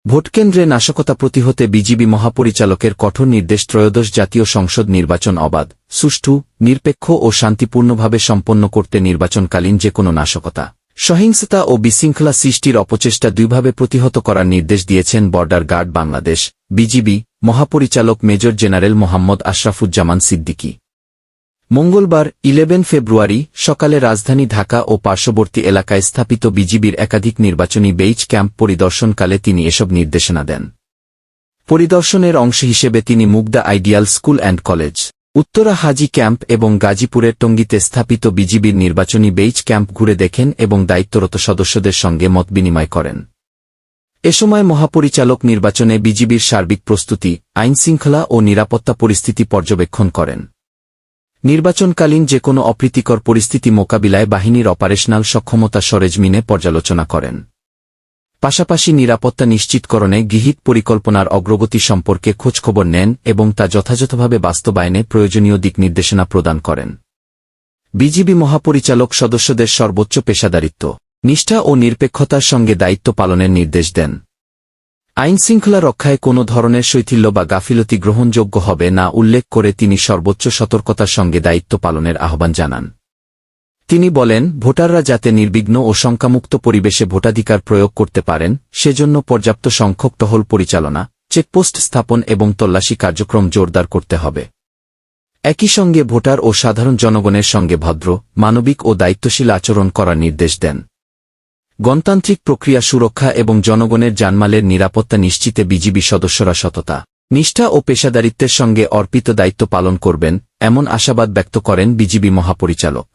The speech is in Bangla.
ভোটকেন্দ্রে নাশকতা প্রতিহতে বিজিবি মহাপরিচালকের কঠোর নির্দেশ। ত্রয়োদশ জাতীয় সংসদ নির্বাচন অবাধ, সুষ্ঠু, নিরপেক্ষ ও শান্তিপূর্ণভাবে সম্পন্ন করতে নির্বাচনকালীন যেকোনো নাশকতা, সহিংসতা ও বিশৃঙ্খলা সৃষ্টির অপচেষ্টা দুইভাবে প্রতিহত করার নির্দেশ দিয়েছেন বর্ডার গার্ড বাংলাদেশ, বিজিবি, মহাপরিচালক মেজর জেনারেল মোহাম্মদ আশরাফুজ্জামান সিদ্দিকী। মঙ্গলবার 11 ফেব্রুয়ারি সকালে রাজধানী ঢাকা ও পার্শ্ববর্তী এলাকায় স্থাপিত বিজিবির একাধিক নির্বাচনী বেইজ ক্যাম্প পরিদর্শনকালে তিনি এসব নির্দেশনা দেন। পরিদর্শনের অংশ হিসেবে তিনি Mugda ideal school and college, Uttara Haji camp এবং গাজীপুরের টঙ্গীতে স্থাপিত বিজিবির নির্বাচনী বেইজ ক্যাম্প ঘুরে দেখেন এবং দায়িত্বরত সদস্যদের সঙ্গে মতবিনিময় করেন। এ সময় মহাপরিচালক নির্বাচনে বিজিবির সার্বিক প্রস্তুতি, আইনশৃঙ্খলা ও নিরাপত্তা পরিস্থিতি পর্যবেক্ষণ করেন। নির্বাচনকালীন যেকোনো অপ্রীতিকর পরিস্থিতি মোকাবিলায় বাহিনীর অপারেশনাল সক্ষমতা সরেজমিনে পর্যালোচনা করেন। পাশাপাশি নিরাপত্তা নিশ্চিতকরণে গৃহীত পরিকল্পনার অগ্রগতি সম্পর্কে খোঁজখবর নেন এবং তা যথাযথভাবে বাস্তবায়নে প্রয়োজনীয় দিকনির্দেশনা প্রদান করেন। বিজিবি মহাপরিচালক সদস্যদের সর্বোচ্চ পেশাদারিত্ব, নিষ্ঠা ও নিরপেক্ষতার সঙ্গে দায়িত্ব পালনের নির্দেশ দেন। আইনশৃঙ্খলা রক্ষায় কোনো ধরনের শৈথিল্য বা গাফিলতি গ্রহণযোগ্য হবে না উল্লেখ করে তিনি সর্বোচ্চ সতর্কতার সঙ্গে দায়িত্ব পালনের আহ্বান জানান। তিনি বলেন, ভোটাররা যাতে নির্বিঘ্ন ও শঙ্কামুক্ত পরিবেশে ভোটাধিকার প্রয়োগ করতে পারেন সেজন্য পর্যাপ্ত সংখ্যক টহল পরিচালনা, চেকপোস্ট স্থাপন এবং তল্লাশি কার্যক্রম জোরদার করতে হবে। একই সঙ্গে ভোটার ও সাধারণ জনগণের সঙ্গে ভদ্র, মানবিক ও দায়িত্বশীল আচরণ করার নির্দেশ দেন। গণতান্ত্রিক প্রক্রিয়া সুরক্ষা এবং জনগণের জানমালের নিরাপত্তা নিশ্চিতে বিজিবি সদস্যরা সততা, নিষ্ঠা ও পেশাদারিত্বের সঙ্গে অর্পিত দায়িত্ব পালন করবেন, এমন আশাবাদ ব্যক্ত করেন বিজিবি মহাপরিচালক।